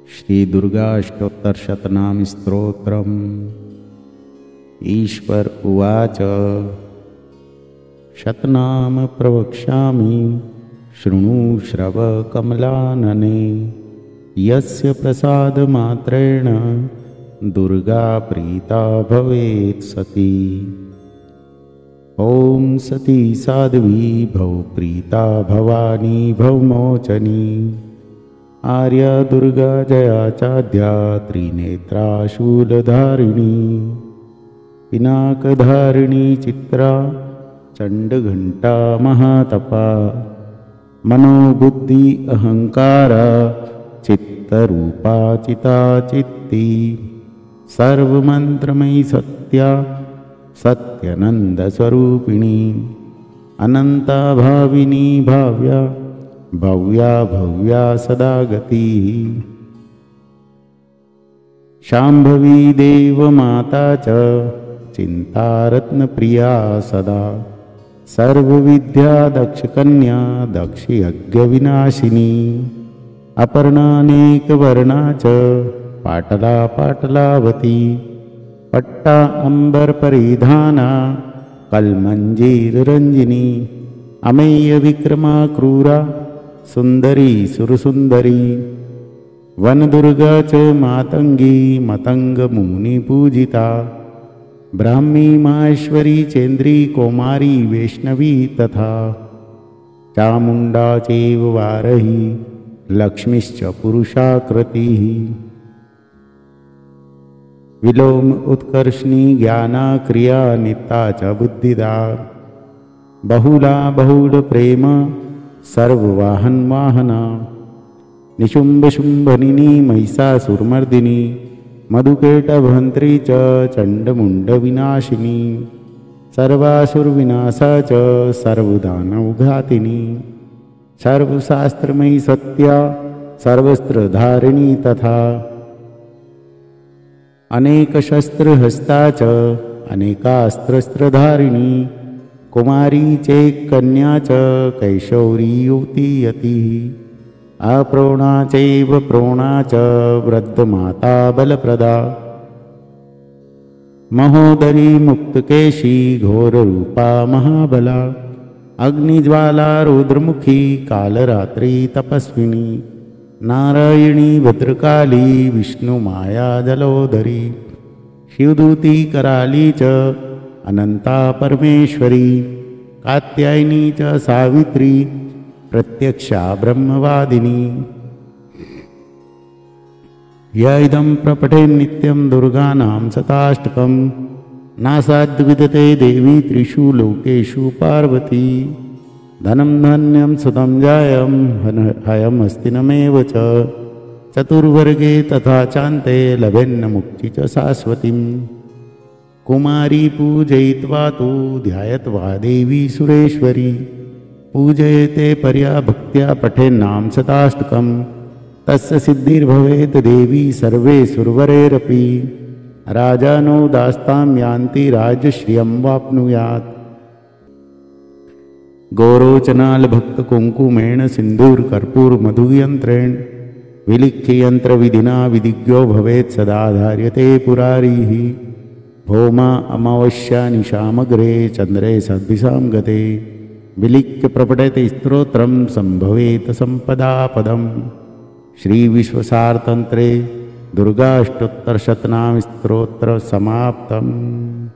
श्री दुर्गाष्टोत्तरशतनाम स्तोत्रम्। ईश्वर उवाच शतनाम प्रवक्ष्यामि शृणुश्रव कमलानने। यस्य प्रसादमात्रेण दुर्गा प्रीता भवेत् सती। ॐ सती साध्वी भव प्रीता भवानी भवमोचनी। आर्या दुर्गा जया चाद्या त्रिनेत्रा शूलधारिणी। पिनाकधारिणी चित्रा चण्डघण्टा महातपा। मनोबुद्धि अहंकारा चित्तरूपा चिता चित्ती। सर्वमन्त्रमयी सत्या सत्यानन्दस्वरूपिणी। अनन्ता भाविनी भाव्या भव्या भव्या सदा गतिः। शाम्भवी देवमाता च चिन्तारत्नप्रिया सदा। सर्वविद्या दक्षकन्या दक्षयज्ञविनाशिनी। अपर्णानेकवर्णा च पाटला पाटलावती। पट्टा अम्बरपरिधाना कल्मञ्जीररञ्जिनी। अमेयविक्रमा क्रूरा सुन्दरी सुरसुन्दरी। वनदुर्गा च मातङ्गी मतङ्गमुनिपूजिता। ब्राह्मी माहेश्वरी चेन्द्री कौमारी वैष्णवी तथा। चामुण्डा चैव वारही लक्ष्मीश्च पुरुषाकृतिः। विलोम उत्कर्षणी ज्ञाना क्रिया नित्या च बुद्धिदा। बहुला बहुलप्रेम सर्ववाहनवाहना। निशुम्भशुम्भनिनी महिषासुरमर्दिनी। मधुकैटभन्त्री च चण्डमुण्डविनाशिनी। सर्वासुरविनाशा च सर्वदानवघातिनी। सर्वशास्त्रमयी सत्या सर्वस्त्रधारिणी तथा। अनेकशस्त्रहस्ता च अनेकास्त्रधारिणी। कुमारी चैकन्या च कैशौरी युवती यतिः। अप्रोणा चैव प्रोणा च वृद्धमाता बलप्रदा। महोदरी मुक्तकेशी घोररूपा महाबला। अग्निज्वाला रुद्रमुखी कालरात्रि तपस्विनी। नारायणी भद्रकाली विष्णुमाया जलोदरी। शिवदूती कराली च अनंता परमेश्वरी। कात्यायनी च सावित्री प्रत्यक्षा ब्रह्मवादिनी। य इदं प्रपठे नित्यं दुर्गानां शताष्टकं। नासाद्विदते देवी त्रिषु लोकेषु पार्वती। धनं धन्यं सुतं जायं हयमस्तिनमेव च। चतुर्वर्गे तथा चान्ते लभेन्न मुक्ति च शाश्वतीम्। कुमारी पूजयित्वा तु ध्यायत्वा देवी सुरेश्वरी। पूजयते पर्या भक्त्या पठेन्नाम शताष्टकम्। तस्य सिद्धिर्भवेत् देवी सर्वे सुरवरेरपि। राजानो दास्तां यान्ति राजश्रियं वाप्नुयात्। गौरोचनालभक्तकुङ्कुमेण सिन्दूरकर्पूरमधुयन्त्रेण। विलिख्य यन्त्रविधिना विधिज्ञो भवेत् सदा धार्यते पुरारिः। भौमा अमावस्या निशामग्रे चन्द्रे सद्भिषां गते। विलिख्य प्रपठते स्तोत्रं सम्भवेत् सम्पदापदम्। श्रीविश्वसारतन्त्रे दुर्गाष्टोत्तरशतनाम स्तोत्र समाप्तम्।